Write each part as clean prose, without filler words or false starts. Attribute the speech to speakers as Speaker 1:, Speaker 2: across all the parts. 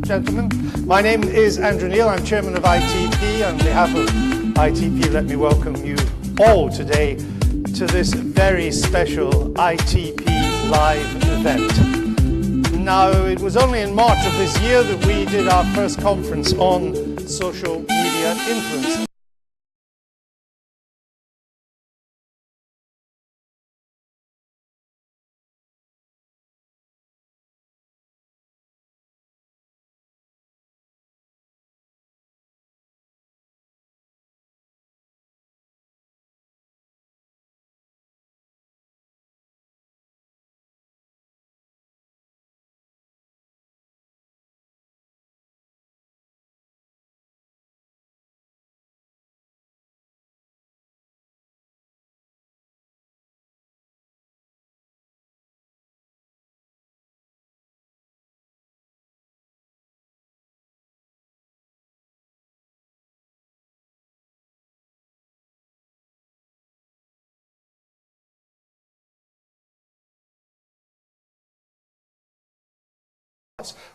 Speaker 1: Gentlemen, my name is Andrew Neil. I'm chairman of ITP. On behalf of ITP, let me welcome you all today to this very special ITP live event. Now, it was only in March of this year that we did our first conference on social media influence.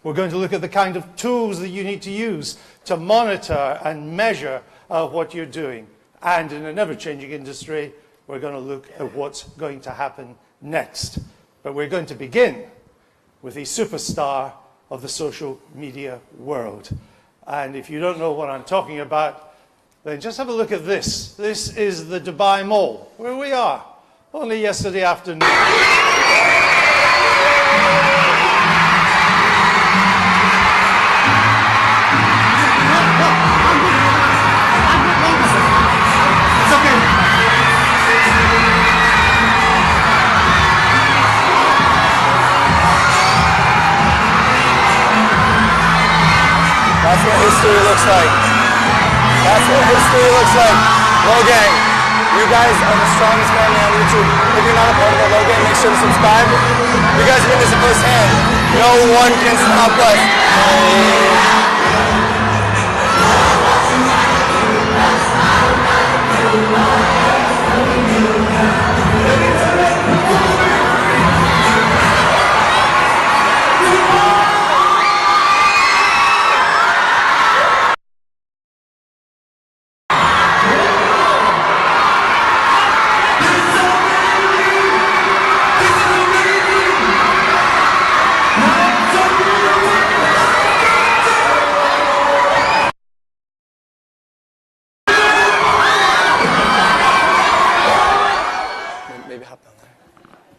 Speaker 1: We're going to look at the kind of tools that you need to use to monitor and measure what you're doing. And in an ever-changing industry, we're going to look at what's going to happen next. But we're going to begin with the superstar of the social media world. And if you don't know what I'm talking about, then just have a look at this. This is the Dubai Mall, where we are, only yesterday afternoon.
Speaker 2: That's what history looks like. That's what history looks like. Logan, you guys are the strongest family on YouTube. If you're not a part of it, Logan, make sure to subscribe. You guys are in this firsthand. No one can stop us.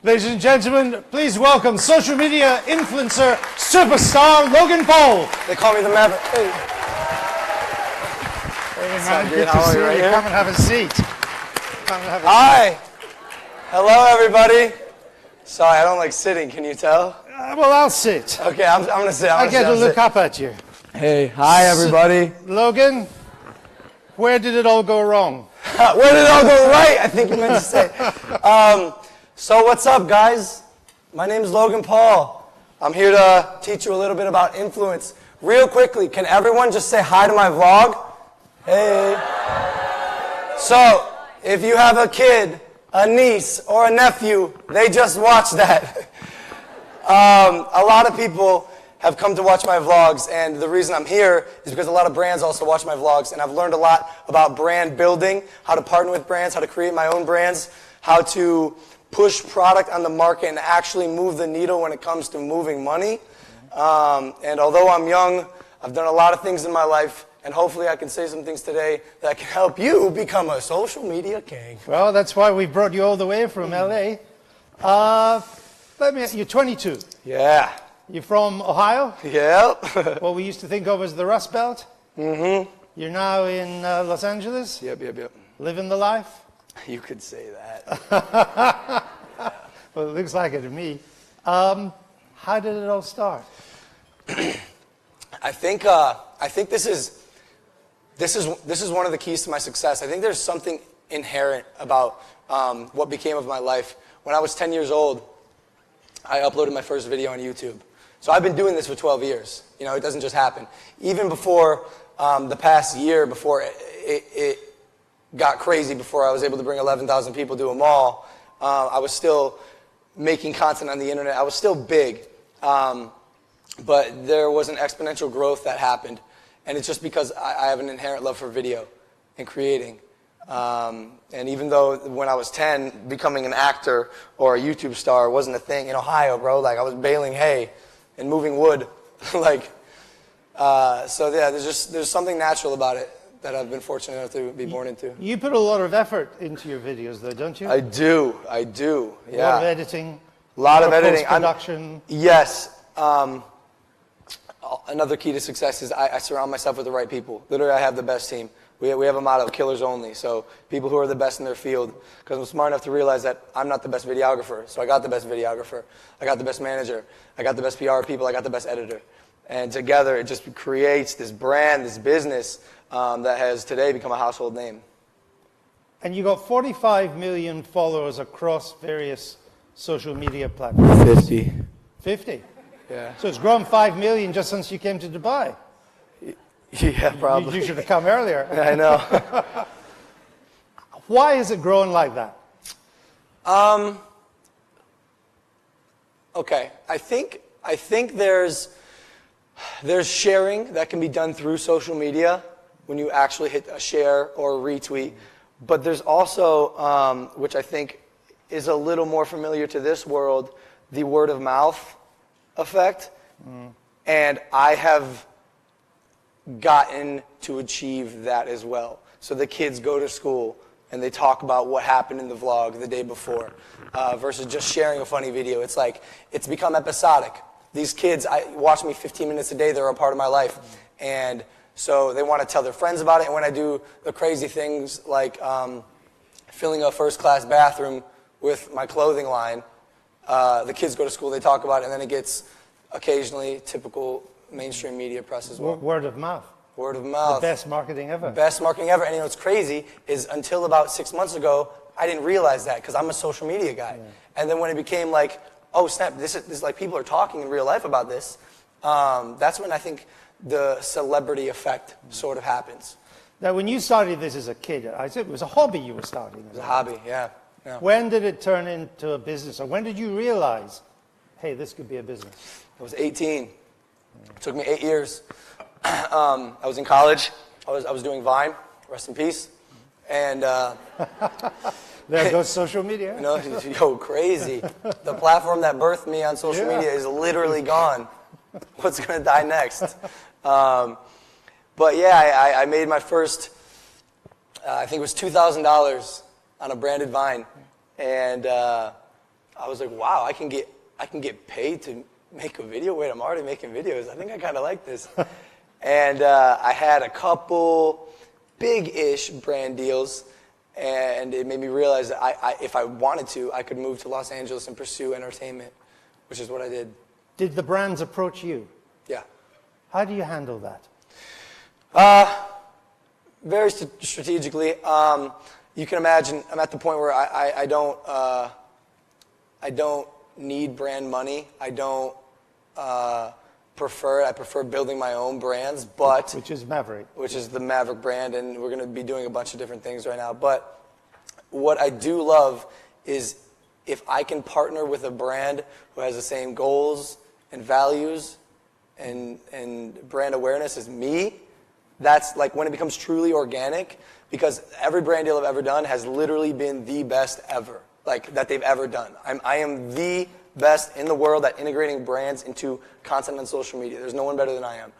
Speaker 1: Ladies and gentlemen, please welcome social media influencer superstar Logan Paul.
Speaker 2: They call me the Maverick. Hey.
Speaker 1: Hey man, good to see you. Come and have a seat.
Speaker 2: Hi. Hello, everybody. Sorry, I don't like sitting. Can you tell?
Speaker 1: Well, I'll sit.
Speaker 2: Okay, I'm going to sit.
Speaker 1: I get to look up at you.
Speaker 2: Hey, hi, everybody.
Speaker 1: Logan, where did it all go wrong?
Speaker 2: Where did it all go right? I think you meant to say. So what's up, guys? My name is Logan Paul. I'm here to teach you a little bit about influence. Real quickly, can everyone just say hi to my vlog? Hey. So, if you have a kid, a niece, or a nephew, they just watch that. A lot of people have come to watch my vlogs, and the reason I'm here is because a lot of brands also watch my vlogs, and I've learned a lot about brand building, how to partner with brands, how to create my own brands, how to push product on the market and actually move the needle when it comes to moving money. And although I'm young, I've done a lot of things in my life, and hopefully I can say some things today that can help you become a social media king.
Speaker 1: Well, that's why we brought you all the way from LA. You're 22.
Speaker 2: Yeah.
Speaker 1: You're from Ohio?
Speaker 2: Yep.
Speaker 1: What we used to think of as the Rust Belt?
Speaker 2: Mm-hmm.
Speaker 1: You're now in Los Angeles?
Speaker 2: Yep.
Speaker 1: Living the life?
Speaker 2: You could say that.
Speaker 1: Well, it looks like it to me. How did it all start?
Speaker 2: I think this is one of the keys to my success. I think there's something inherent about what became of my life. When I was 10 years old, I uploaded my first video on YouTube. So I've been doing this for 12 years. You know, it doesn't just happen. Even before the past year, before it got crazy, before I was able to bring 11,000 people to a mall, I was still making content on the internet. I was still big. but there was an exponential growth that happened. And it's just because I have an inherent love for video and creating. And even though when I was 10, becoming an actor or a YouTube star wasn't a thing in Ohio, bro. Like, I was baling hay and moving wood. Like, so yeah, there's something natural about it that I've been fortunate enough to be born into.
Speaker 1: You put a lot of effort into your videos, though, don't you?
Speaker 2: I do, yeah.
Speaker 1: A lot of editing.
Speaker 2: A lot of editing.
Speaker 1: Post-production.
Speaker 2: Yes. Another key to success is I surround myself with the right people. Literally, I have the best team. We have a motto, killers only. So people who are the best in their field. Because I'm smart enough to realize that I'm not the best videographer. So I got the best videographer. I got the best manager. I got the best PR people. I got the best editor. And together, it just creates this brand, this business that has today become a household name.
Speaker 1: And you got 45 million followers across various social media platforms.
Speaker 2: 50.
Speaker 1: 50?
Speaker 2: Yeah.
Speaker 1: So it's grown 5 million just since you came to Dubai.
Speaker 2: Yeah, probably.
Speaker 1: You should have come earlier.
Speaker 2: I know.
Speaker 1: Why is it growing like that?
Speaker 2: Okay. I think there's sharing that can be done through social media when you actually hit a share or a retweet. But there's also, which I think is a little more familiar to this world, the word of mouth effect. And I have gotten to achieve that as well. So the kids go to school and they talk about what happened in the vlog the day before versus just sharing a funny video. It's like, it's become episodic. These kids watch me 15 minutes a day. They're a part of my life. And so they want to tell their friends about it. And when I do the crazy things like filling a first-class bathroom with my clothing line, the kids go to school, they talk about it, and then it gets occasionally typical mainstream media press as well.
Speaker 1: Word of mouth.
Speaker 2: Word of mouth.
Speaker 1: The best marketing ever.
Speaker 2: Best marketing ever. And you know what's crazy is until about 6 months ago, I didn't realize that because I'm a social media guy. Yeah. And then when it became like, oh snap, this is like people are talking in real life about this, that's when I think the celebrity effect sort of happens.
Speaker 1: Now, when you started this as a kid, I said it was a hobby you were starting.
Speaker 2: It was a hobby, yeah.
Speaker 1: When did it turn into a business? Or when did you realize, hey, this could be a business?
Speaker 2: I was 18. It took me 8 years. I was in college. I was doing Vine, rest in peace. And
Speaker 1: there goes social media.
Speaker 2: You know, yo, crazy. The platform that birthed me on social media is literally gone. What's going to die next? But yeah, I made my first, I think it was $2,000 on a branded Vine. And I was like, wow, I can get paid to make a video. Wait, I'm already making videos. I think I kind of like this. And I had a couple big-ish brand deals, and it made me realize that if I wanted to, I could move to Los Angeles and pursue entertainment, which is what I did.
Speaker 1: Did the brands approach you?
Speaker 2: Yeah.
Speaker 1: How do you handle that?
Speaker 2: Very strategically. You can imagine I'm at the point where I don't need brand money. I don't prefer it. I prefer building my own brands, but
Speaker 1: which is Maverick.
Speaker 2: Which is the Maverick brand, and we're going to be doing a bunch of different things right now. But what I do love is if I can partner with a brand who has the same goals and values and brand awareness as me, that's like when it becomes truly organic, because every brand deal I've ever done has literally been the best ever, like that they've ever done. I am the best in the world at integrating brands into content on social media. There's no one better than I am.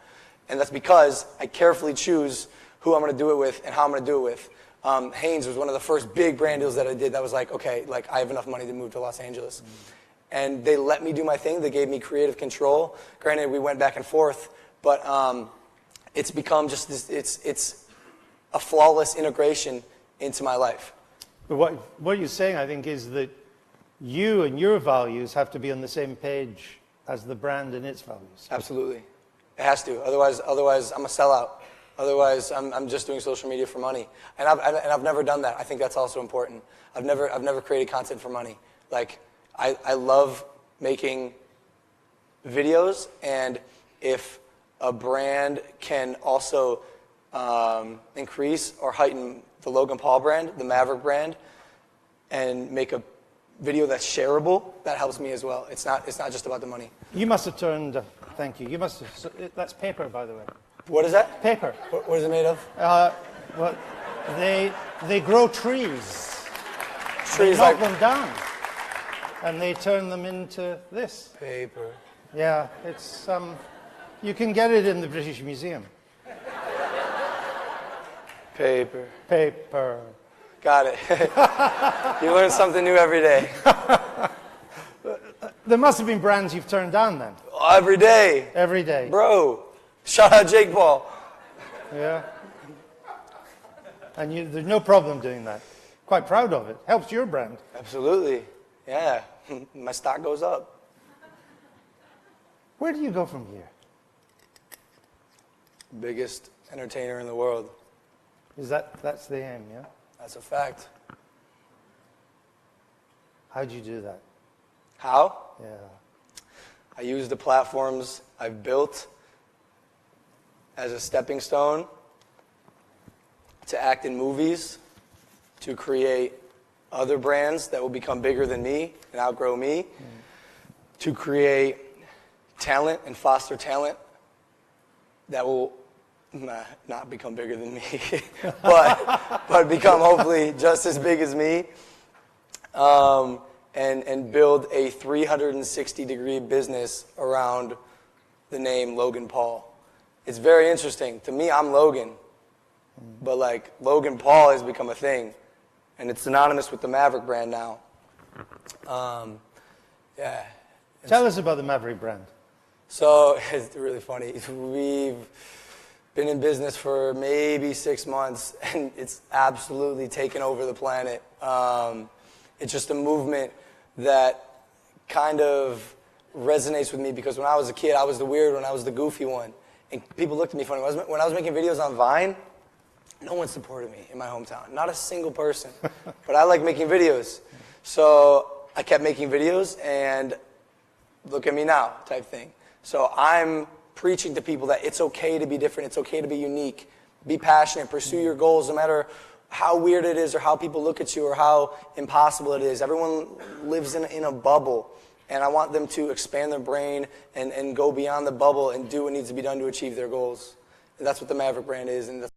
Speaker 2: And that's because I carefully choose who I'm going to do it with and how I'm going to do it with. Hanes was one of the first big brand deals that I did that was like, okay, like I have enough money to move to Los Angeles. And they let me do my thing. They gave me creative control. Granted, we went back and forth, but it's become just this, it's a flawless integration into my life.
Speaker 1: But what you're saying, I think, is that you and your values have to be on the same page as the brand and its values.
Speaker 2: Absolutely. It has to. Otherwise I'm a sellout. Otherwise, I'm just doing social media for money. And I've never done that. I think that's also important. I've never created content for money. Like, I love making videos, and if a brand can also increase or heighten the Logan Paul brand, the Maverick brand, and make a video that's shareable, that helps me as well. It's not just about the money.
Speaker 1: You must have turned Thank you. You must have, that's paper, by the way.
Speaker 2: What is that?
Speaker 1: Paper.
Speaker 2: What is it made of?
Speaker 1: Well, they grow trees.
Speaker 2: Trees
Speaker 1: They knock
Speaker 2: like
Speaker 1: them down, and they turn them into this.
Speaker 2: paper.
Speaker 1: Yeah, it's you can get it in the British Museum.
Speaker 2: Paper.
Speaker 1: Paper.
Speaker 2: Got it. You learn something new every day.
Speaker 1: There must have been brands you've turned down then.
Speaker 2: Every day.
Speaker 1: Every day.
Speaker 2: Bro. Shout out Jake Paul.
Speaker 1: Yeah. And there's no problem doing that. Quite proud of it. Helps your brand.
Speaker 2: Absolutely. Yeah. My stock goes up.
Speaker 1: Where do you go from here?
Speaker 2: Biggest entertainer in the world.
Speaker 1: That's the aim, yeah?
Speaker 2: That's a fact.
Speaker 1: How'd you do that?
Speaker 2: How?
Speaker 1: Yeah.
Speaker 2: I use the platforms I've built as a stepping stone to act in movies, to create other brands that will become bigger than me and outgrow me, to create talent and foster talent that will not become bigger than me, but become hopefully just as big as me, and build a 360-degree business around the name Logan Paul. It's very interesting. To me, I'm Logan, but like Logan Paul has become a thing, and it's synonymous with the Maverick brand now. Yeah.
Speaker 1: Tell us about the Maverick brand.
Speaker 2: So it's really funny. We've been in business for maybe 6 months, and it's absolutely taken over the planet. It's just a movement that kind of resonates with me because when I was a kid, I was the weird one, I was the goofy one. And people looked at me funny. When I was making videos on Vine, no one supported me in my hometown. Not a single person. But I like making videos. So I kept making videos, and look at me now type thing. So I'm preaching to people that it's okay to be different. It's okay to be unique. Be passionate. Pursue your goals no matter how weird it is or how people look at you or how impossible it is. Everyone lives in a bubble. And I want them to expand their brain and go beyond the bubble and do what needs to be done to achieve their goals. And that's what the Maverick brand is. And that's